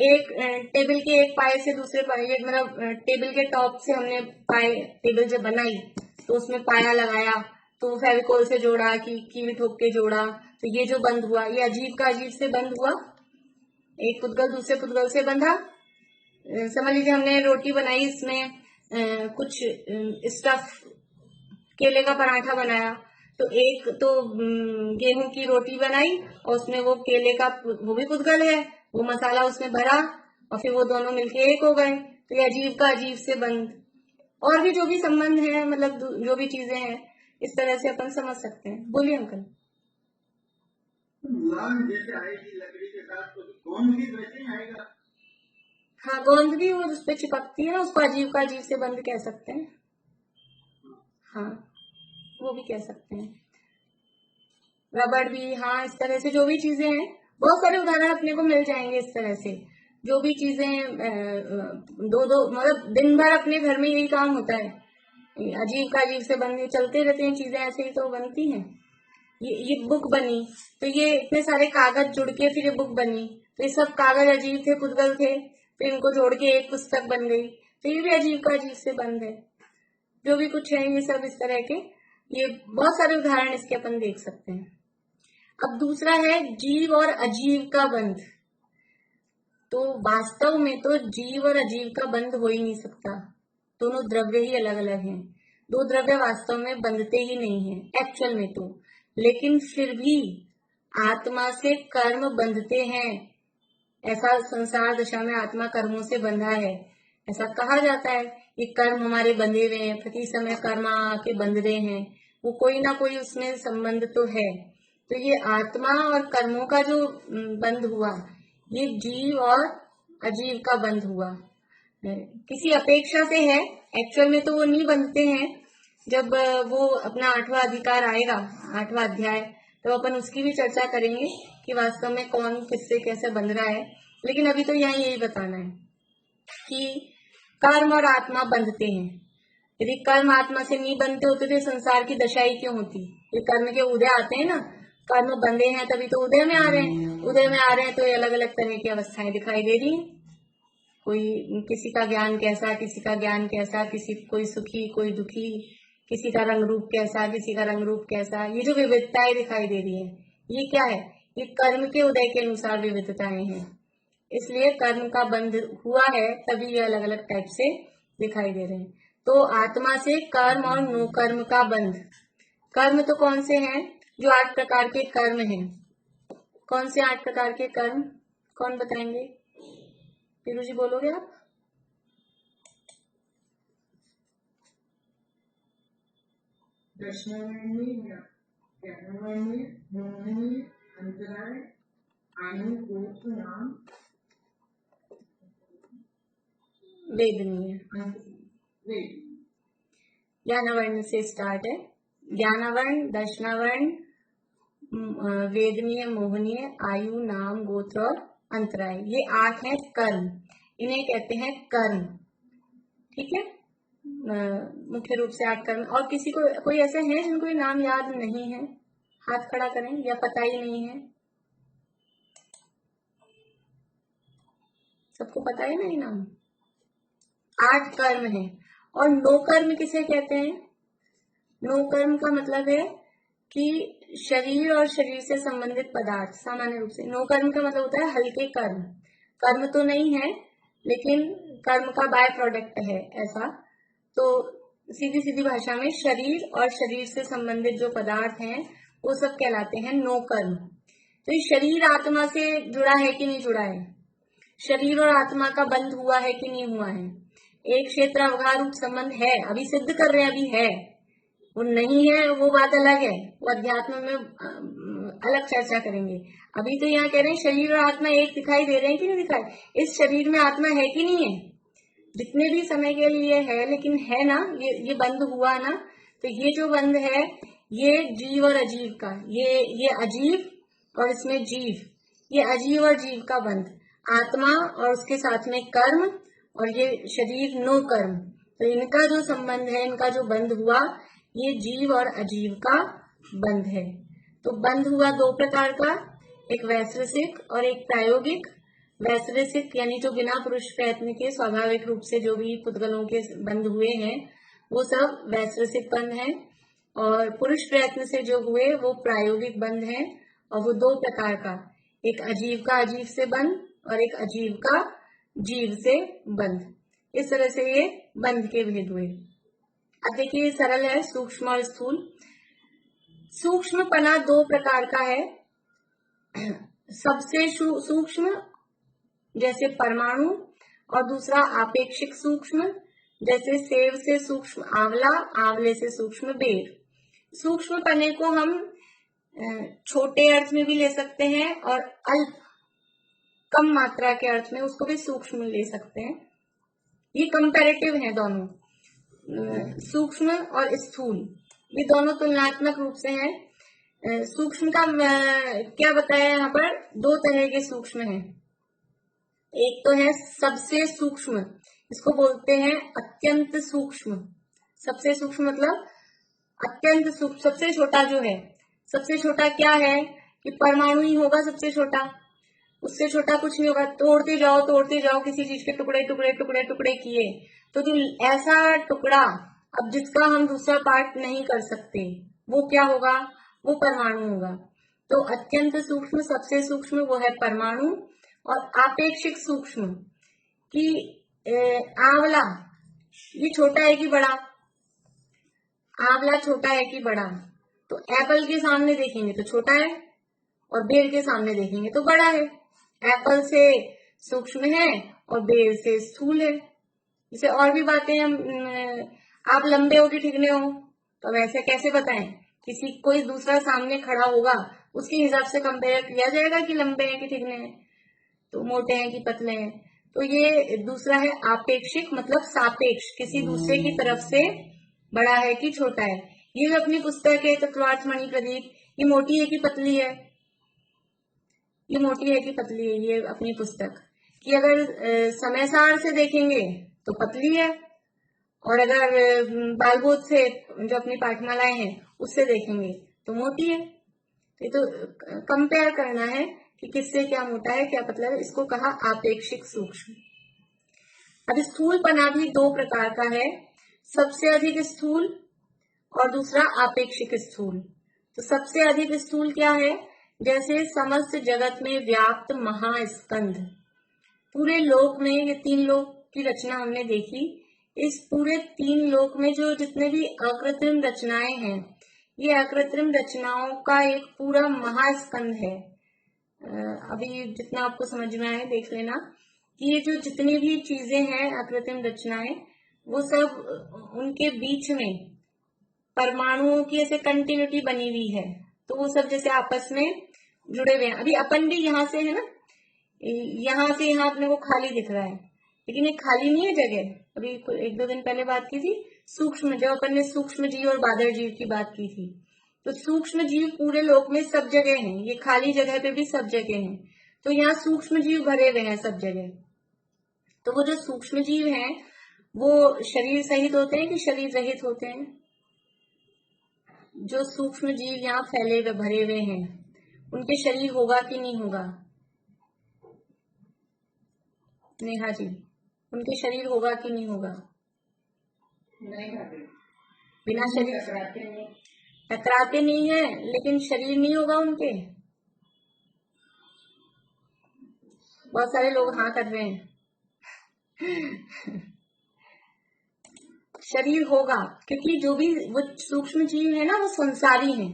A: एक टेबल के एक पाए से दूसरे पाए, मतलब टेबल के टॉप से हमने पाए, टेबल जब बनाई तो उसमें पाया लगाया, तो फेविकोल से जोड़ा, कील ठोक के जोड़ा, तो ये जो बंद हुआ ये अजीब का अजीब से बंद हुआ। एक पुद्गल दूसरे पुद्गल से बंधा। समझ लीजिए हमने रोटी बनाई, इसमें कुछ स्टफ, केले का पराठा बनाया, तो एक तो गेहूं की रोटी बनाई और उसमें वो केले का वो भी पुद्गल है, वो मसाला उसमें भरा और फिर वो दोनों मिलके एक हो गए। तो ये अजीब का अजीब से बंद। और भी जो भी संबंध है, मतलब जो भी चीजें हैं, इस तरह से अपन समझ सकते हैं। बोलिए अंकल।
B: जैसे आएगी लकड़ी के साथ, तो गोंद भी वैसे ही आएगा।
A: हाँ, गोंद भी वो उस पर चिपकती है ना, उसको अजीब का अजीब से बंद कह सकते हैं। हाँ, वो भी कह सकते हैं। रबड़ भी, हाँ, इस तरह से जो भी चीजें हैं, बहुत सारे उदाहरण अपने को मिल जाएंगे इस तरह से। जो भी चीजें दो दो मतलब दिन भर अपने घर में यही काम होता है, अजीब का अजीब से बनने चलते रहते हैं चीजें, ऐसे ही तो बनती हैं। ये बुक बनी, तो ये इतने सारे कागज जुड़ के फिर ये बुक बनी, तो ये सब कागज अजीब थे, पुद्गल थे, फिर इनको जोड़ के एक पुस्तक बन गई। तो ये भी अजीब का अजीब से बंद है। जो भी कुछ है ये सब इस तरह के, ये बहुत सारे उदाहरण इसके अपन देख सकते हैं। अब दूसरा है जीव और अजीव का बंध। तो वास्तव में तो जीव और अजीव का बंध हो ही नहीं सकता, दोनों द्रव्य ही अलग अलग हैं। दो द्रव्य वास्तव में बंधते ही नहीं हैं एक्चुअल में तो, लेकिन फिर भी आत्मा से कर्म बंधते हैं। ऐसा संसार दशा में आत्मा कर्मों से बंधा है। ऐसा कहा जाता है कि कर्म हमारे बंधे हुए हैं, प्रति समय कर्म आके बंध रहे हैं, वो कोई ना कोई उसमें संबंध तो है। तो ये आत्मा और कर्मों का जो बंध हुआ, ये जीव और अजीव का बंध हुआ, किसी अपेक्षा से है। एक्चुअल में तो वो नहीं बंधते हैं। जब वो अपना 8वां अधिकार आएगा, 8वां अध्याय, तो अपन उसकी भी चर्चा करेंगे कि वास्तव में कौन किससे कैसे बंध रहा है। लेकिन अभी तो यहाँ यही बताना है कि कर्म और आत्मा बंधते हैं। यदि कर्म आत्मा से नहीं बंधते होते तो संसार की दशा ही क्यों होती। ये कर्म के उदय आते हैं ना, कर्म बंधे हैं तभी तो उदय में आ रहे हैं। उदय में आ रहे हैं तो ये अलग अलग तरह की अवस्थाएं दिखाई दे रही हैं। कोई किसी का ज्ञान कैसा, किसी का ज्ञान कैसा, किसी कोई सुखी कोई दुखी, किसी का रंग रूप कैसा, किसी का रंग रूप कैसा, ये जो विविधताएं दिखाई दे रही है, ये क्या है? ये कर्म के उदय के अनुसार विविधताएं हैं। इसलिए कर्म का बंध हुआ है तभी ये अलग अलग टाइप से दिखाई दे रहे हैं। तो आत्मा से कर्म और नो कर्म का बंध। कर्म तो कौन से हैं? जो 8 प्रकार के कर्म हैं। कौन से 8 प्रकार के कर्म, कौन बताएंगे? पीरू जी बोलोगे आप?
B: दशनावरणीय, ज्ञानावरणीय, मोहनीय, अंतराय, आयु, गोत्र, नाम,
A: वेदनीय।
B: वेद।
A: ज्ञानावर्ण से स्टार्ट है। ज्ञानावर्ण, दशनावर्ण, वेदनीय, मोहनीय, आयु, नाम, गोत्र और अंतराय, ये 8 है कर्म। इन्हें कहते हैं कर्म। ठीक है, मुख्य रूप से 8 कर्म। और किसी को कोई ऐसे हैं जिनको ये नाम याद नहीं है? हाथ खड़ा करें, या पता ही नहीं है? सबको पता है ना ये नाम? 8 कर्म है। और नो कर्म किसे कहते हैं? नो कर्म का मतलब है कि शरीर और शरीर से संबंधित पदार्थ, सामान्य रूप से नो कर्म का मतलब होता है हल्के कर्म। कर्म तो नहीं है लेकिन कर्म का बाय प्रोडक्ट है ऐसा। तो सीधी सीधी भाषा में शरीर और शरीर से संबंधित जो पदार्थ हैं वो सब कहलाते हैं नो कर्म। तो ये शरीर आत्मा से जुड़ा है कि नहीं जुड़ा है? शरीर और आत्मा का बंध हुआ है कि नहीं हुआ है? एक क्षेत्र अवघा रूप संबंध है, अभी सिद्ध कर रहे हैं, अभी है। वो नहीं है वो बात अलग है, वो अध्यात्म में अलग चर्चा करेंगे। अभी तो यहाँ कह रहे हैं शरीर और आत्मा एक दिखाई दे रहे हैं कि नहीं दिखाई? इस शरीर में आत्मा है कि नहीं है? जितने भी समय के लिए है, लेकिन है ना, ये बंध हुआ ना। तो ये जो बंध है ये जीव और अजीव का, ये अजीव और इसमें जीव, ये अजीव और जीव का बंध, आत्मा और उसके साथ में कर्म, और ये शरीर नो कर्म। तो इनका जो संबंध है, इनका जो बंध हुआ, ये जीव और अजीव का बंध है। तो बंध हुआ 2 प्रकार का, एक वैश्विक और एक प्रायोगिक। वैश्विक यानी जो बिना पुरुष प्रयत्न के स्वाभाविक रूप से जो भी पुद्गलों के बंध हुए हैं वो सब वैश्विक बंध है, और पुरुष प्रयत्न से जो हुए वो प्रायोगिक बंध है। और वो 2 प्रकार का, एक अजीव का अजीव से बंध और एक अजीव का जीव से बंध। इस तरह से ये बंध के भेद हुए। अब देखिए सरल है, सूक्ष्म और स्थूल। सूक्ष्म पना 2 प्रकार का है। सबसे सूक्ष्म जैसे परमाणु, और दूसरा आपेक्षिक सूक्ष्म जैसे सेव से सूक्ष्म आंवला, आंवले से सूक्ष्म बेर। सूक्ष्म पने को हम छोटे अर्थ में भी ले सकते हैं और अल्प कम मात्रा के अर्थ में उसको भी सूक्ष्म ले सकते हैं। ये कंपैरेटिव है दोनों, सूक्ष्म और स्थूल, ये दोनों तुलनात्मक रूप से हैं। सूक्ष्म का क्या बताया यहाँ पर? 2 तरह के सूक्ष्म हैं। एक तो है सबसे सूक्ष्म, इसको बोलते हैं अत्यंत सूक्ष्म। सबसे सूक्ष्म मतलब अत्यंत सूक्ष्म, सबसे छोटा जो है। सबसे छोटा क्या है कि परमाणु ही होगा सबसे छोटा, उससे छोटा कुछ नहीं होगा। तोड़ते जाओ किसी चीज के टुकड़े टुकड़े टुकड़े टुकड़े किए, तो जो ऐसा टुकड़ा अब जिसका हम दूसरा पार्ट नहीं कर सकते, वो क्या होगा? वो परमाणु होगा। तो अत्यंत सूक्ष्म, सबसे सूक्ष्म वो है परमाणु। और आपेक्षिक सूक्ष्म कि आंवला, ये छोटा है कि बड़ा? आंवला छोटा है कि बड़ा? तो एप्पल के सामने देखेंगे तो छोटा है और बेर के सामने देखेंगे तो बड़ा है। एप्पल से सूक्ष्म है और बेर से स्थूल है। जैसे और भी बातें हम आप लंबे हो कि ठिकने हो, तो वैसे कैसे बताएं? किसी कोई दूसरा सामने खड़ा होगा, उसके हिसाब से कंपेयर किया जाएगा कि लंबे हैं कि ठिकने हैं, तो मोटे हैं कि पतले हैं। तो ये दूसरा है आपेक्षिक, मतलब सापेक्ष, किसी दूसरे की तरफ से बड़ा है कि छोटा है। ये जो अपनी पुस्तक है तत्वार्थ मणि प्रदीप, ये मोटी है कि पतली है? ये मोटी है कि पतली है? ये अपनी पुस्तक कि अगर समय सार से देखेंगे तो पतली है, और अगर बालबोध से जो अपनी पाठमालाएं हैं उससे देखेंगे तो मोटी है। तो कंपेयर करना है कि किससे क्या मोटा है क्या पतला है, इसको कहा आपेक्षिक सूक्ष्म। अब स्थूलपना भी दो प्रकार का है, सबसे अधिक स्थूल और दूसरा आपेक्षिक स्थूल। तो सबसे अधिक स्थूल क्या है? जैसे समस्त जगत में व्याप्त महास्कंध। पूरे लोक में ये तीन लोक की रचना हमने देखी, इस पूरे तीन लोक में जो जितने भी अकृत्रिम रचनाएं हैं, ये अकृत्रिम रचनाओं का एक पूरा महास्कंध है। अभी जितना आपको समझ में आए देख लेना कि ये जो जितनी भी चीजें हैं अकृत्रिम रचनाएं, वो सब उनके बीच में परमाणुओं की ऐसे कंटिन्यूटी बनी हुई है, तो वो सब जैसे आपस में जुड़े हुए हैं। अभी अपन भी यहाँ से है ना, यहाँ से यहाँ अपने को खाली दिख रहा है, लेकिन ये खाली नहीं है जगह। अभी एक दो दिन पहले बात की थी सूक्ष्म, जब अपन ने सूक्ष्म जीव और बादर जीव की बात की थी, तो सूक्ष्म जीव पूरे लोक में सब जगह हैं, ये खाली जगह पे भी सब जगह हैं। तो यहाँ सूक्ष्म जीव भरे हुए हैं सब जगह। तो वो जो सूक्ष्म जीव हैं वो शरीर सहित होते हैं कि शरीर रहित होते हैं? जो सूक्ष्म जीव यहाँ फैले हुए भरे हुए हैं, उनके शरीर होगा कि नहीं होगा? नेहा जी, उनके शरीर होगा कि नहीं होगा?
B: नहीं होगा।
A: बिना शरीर टकराते नहीं है, लेकिन शरीर नहीं होगा उनके। बहुत सारे लोग हाँ कर रहे हैं। शरीर होगा, क्योंकि जो भी वो सूक्ष्म जीव है ना वो संसारी हैं,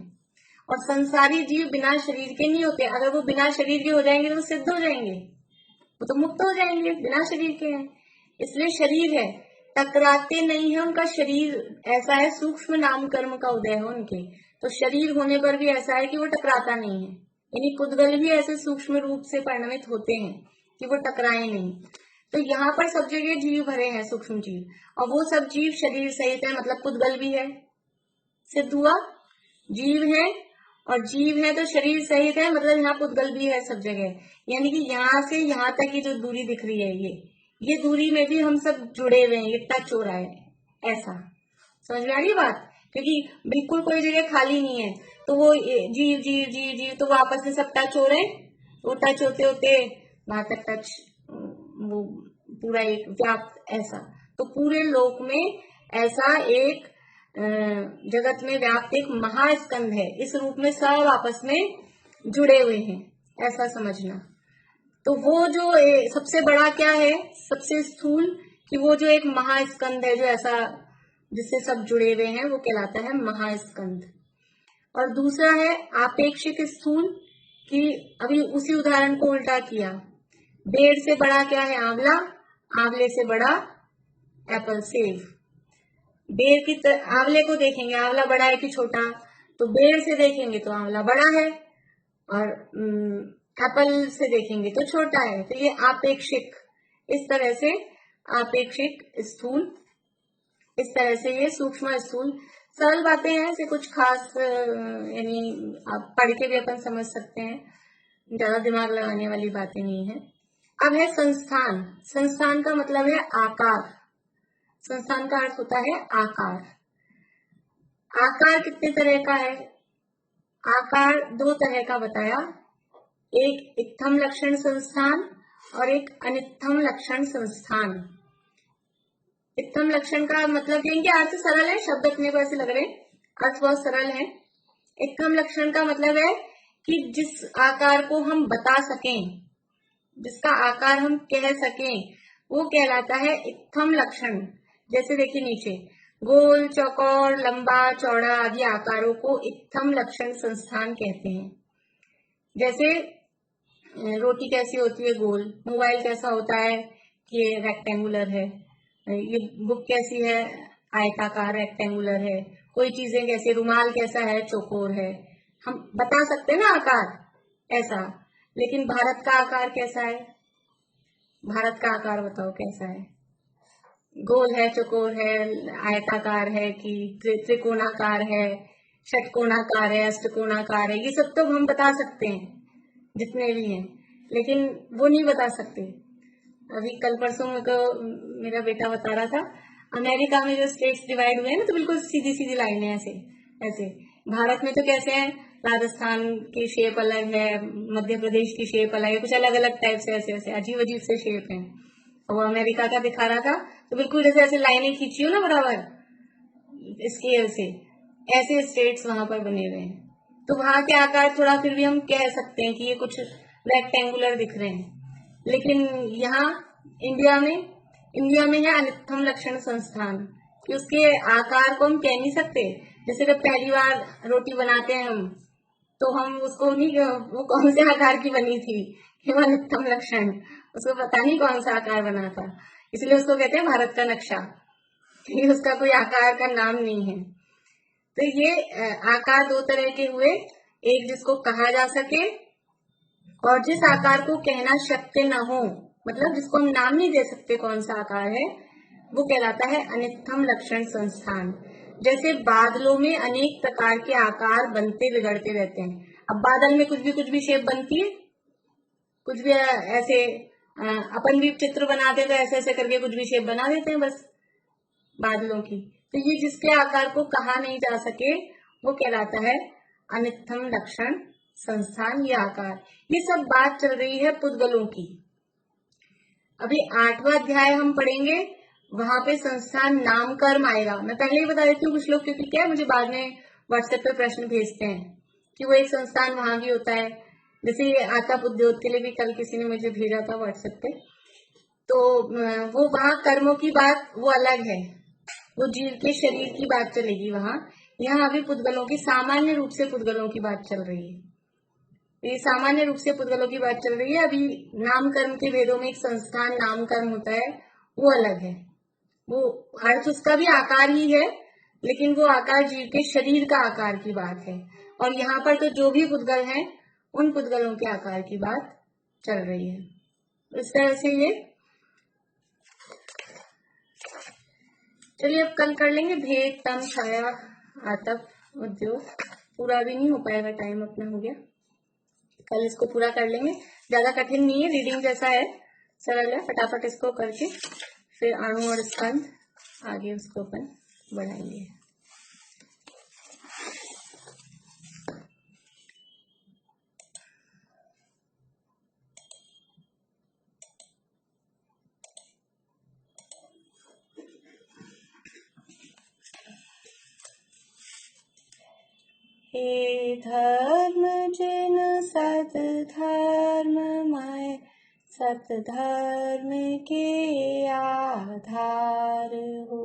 A: और संसारी जीव बिना शरीर के नहीं होते। अगर वो बिना शरीर के हो जाएंगे तो वो सिद्ध हो जाएंगे, वो तो मुक्त हो जाएंगे, बिना शरीर के हैं। इसलिए शरीर है, टकराते नहीं है उनका शरीर। ऐसा है सूक्ष्म नाम कर्म का उदय है उनके, तो शरीर होने पर भी ऐसा है कि वो टकराता नहीं है। यानी पुद्गल भी ऐसे सूक्ष्म रूप से परिणमित होते हैं कि वो टकराए नहीं। तो यहाँ पर सब जगह जीव भरे हैं, सूक्ष्म जीव, और वो सब जीव शरीर सहित है, मतलब पुद्गल भी है। सिद्ध हुआ, जीव है और जीव है तो शरीर सहित है, मतलब यहाँ पुद्गल भी है सब जगह। यानी कि यहाँ से यहाँ तक की जो दूरी दिख रही है, ये दूरी में भी हम सब जुड़े हुए हैं, ये टच हो रहा है। ऐसा समझ में आ रही बात? क्योंकि बिल्कुल कोई जगह खाली नहीं है, तो वो जीव जीव जीव जीव तो वो आपस में सब टच हो रहे हैं। वो टच होते होते वहां तक टच, वो पूरा एक व्याप्त, ऐसा। तो पूरे लोक में ऐसा एक जगत में व्याप्त एक महास्कंध है, इस रूप में सब आपस में जुड़े हुए हैं, ऐसा समझना। तो वो जो सबसे बड़ा क्या है, सबसे स्थूल, कि वो जो एक महास्कंध है जो ऐसा जिससे सब जुड़े हुए हैं, वो कहलाता है महास्कंध। और दूसरा है आपेक्षिक स्थूल, कि अभी उसी उदाहरण को उल्टा किया। बेर से बड़ा क्या है? आंवला। आंवले से बड़ा एप्पल, सेब। बेर की आंवले को देखेंगे, आंवला बड़ा है कि छोटा? तो बेर से देखेंगे तो आंवला बड़ा है, और एप्पल से देखेंगे तो छोटा है। तो ये आपेक्षिक, इस तरह से आपेक्षिक स्थूल, इस तरह से ये सूक्ष्म स्थूल। सरल बातें हैं, ऐसे कुछ खास यानी आप पढ़ के भी अपन समझ सकते हैं, ज्यादा दिमाग लगाने वाली बातें नहीं है। अब है संस्थान। संस्थान का मतलब है आकार। संस्थान का अर्थ होता है आकार। आकार कितने तरह का है? आकार दो तरह का बताया, एक इत्थम लक्षण संस्थान और एक अनित्थम लक्षण संस्थान। इत्थम लक्षण का मतलब इनके अर्थ सरल है, शब्द अपने को ऐसे लग रहे, अर्थ बहुत सरल है। इत्थम लक्षण का मतलब है कि जिस आकार को हम बता सकें, जिसका आकार हम कह सकें, वो कहलाता है इत्थम लक्षण। जैसे देखिए नीचे, गोल, चौकोर, लंबा, चौड़ा आदि आकारों को इत्थम लक्षण संस्थान कहते हैं। जैसे रोटी कैसी होती है, गोल। मोबाइल कैसा होता है कि रेक्टेंगुलर है। ये बुक कैसी है, आयताकार रेक्टेंगुलर है। कोई चीजें कैसे, रुमाल कैसा है, चौकोर है। हम बता सकते हैं ना आकार ऐसा, लेकिन भारत का आकार कैसा है? भारत का आकार बताओ कैसा है? गोल है, चौकोर है, आयताकार है कि त्रिकोणाकार है, षटकोणाकार है, अष्टकोणाकार है। ये सब तो हम बता सकते हैं जितने भी हैं, लेकिन वो नहीं बता सकते। अभी कल परसों को मेरा बेटा बता रहा था, अमेरिका में जो स्टेट्स डिवाइड हुए हैं ना, तो बिल्कुल सीधी सीधी लाइनें ऐसे ऐसे। भारत में तो कैसे है, राजस्थान की शेप अलग है, मध्य प्रदेश की शेप अलग है, कुछ अलग अलग टाइप से ऐसे ऐसे अजीब अजीब से शेप है। वो अमेरिका का दिखा रहा था, तो बिल्कुल जैसे ऐसे लाइनें खींची हो ना बराबर स्केल से, ऐसे स्टेट्स वहां पर बने हुए हैं। तो वहां के आकार थोड़ा फिर भी हम कह सकते हैं कि ये कुछ रेक्टेंगुलर दिख रहे हैं, लेकिन यहाँ इंडिया में है अनित्थम लक्षण संस्थान, कि उसके आकार को हम कह नहीं सकते। जैसे जब पहली बार रोटी बनाते हैं हम, तो हम उसको नहीं, वो कौन से आकार की बनी थी, अनित्थम लक्षण, उसको पता नहीं कौन सा आकार बना था, इसलिए उसको कहते हैं भारत का नक्शा, क्योंकि उसका कोई आकार का नाम नहीं है। तो ये आकार दो तरह के हुए, एक जिसको कहा जा सके और जिस आकार को कहना शक्य न हो, मतलब जिसको हम नाम नहीं दे सकते कौन सा आकार है, वो कहलाता है अनित्थम लक्षण संस्थान। जैसे बादलों में अनेक प्रकार के आकार बनते बिगड़ते रहते हैं। अब बादल में कुछ भी शेप बनती है, कुछ भी ऐसे, अपन भी चित्र बनाते हैं तो ऐसे ऐसे करके कुछ भी शेप बना देते हैं बस बादलों की। तो ये जिसके आकार को कहा नहीं जा सके वो कहलाता है अनित्थम लक्षण संस्थान। ये आकार, ये सब बात चल रही है पुद्गलों की। अभी 8वां अध्याय हम पढ़ेंगे, वहां पे संस्थान नामकर्म आएगा। मैं पहले ही बता देती हूँ, कुछ लोग क्योंकि क्या है, मुझे बाद में व्हाट्सएप पे प्रश्न भेजते हैं कि वो एक संस्थान वहां भी होता है। जैसे ये आतप उद्योग के लिए भी कल किसी ने मुझे भेजा था व्हाट्सएप पे, तो वो वहां कर्मों की बात वो अलग है, वो जीव के शरीर की बात चलेगी वहां। यहाँ अभी पुद्गलों की, सामान्य रूप से पुद्गलों की बात चल रही है। ये सामान्य रूप से पुद्गलों की बात चल रही है। अभी नामकर्म के भेदों में एक संस्थान नामकर्म होता है, वो अलग है। वो अर्थ उसका भी आकार ही है, लेकिन वो आकार जीव के शरीर का आकार की बात है। और यहाँ पर तो जो भी पुद्गल हैं, उन पुद्गलों के आकार की बात चल रही है। इस तरह से ये, चलिए अब कल कर लेंगे भेद, तम, छाया, आतप, उद्योग। पूरा भी नहीं हो पाएगा, टाइम अपना हो गया। कल इसको पूरा कर लेंगे, ज्यादा कठिन नहीं है, रीडिंग जैसा है, सरल है। फटाफट इसको करके फिर अणु और स्कंद आगे उसको अपन बढ़ाएंगे। हे धर्म जिन सत धर्ममय, सत धर्म के आधार हो।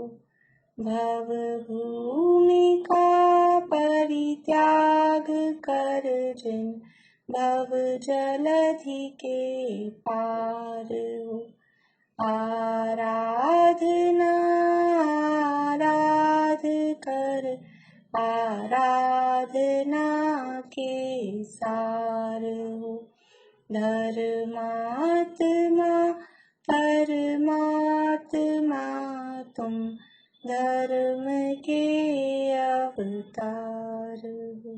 A: भव भूमि का परित्याग कर जिन, भव जलधि के पार हो। आराधना आराध कर, आराधना के सार हो। धर्मात्मा परमात्मा तुम, धर्म के अवतार हो।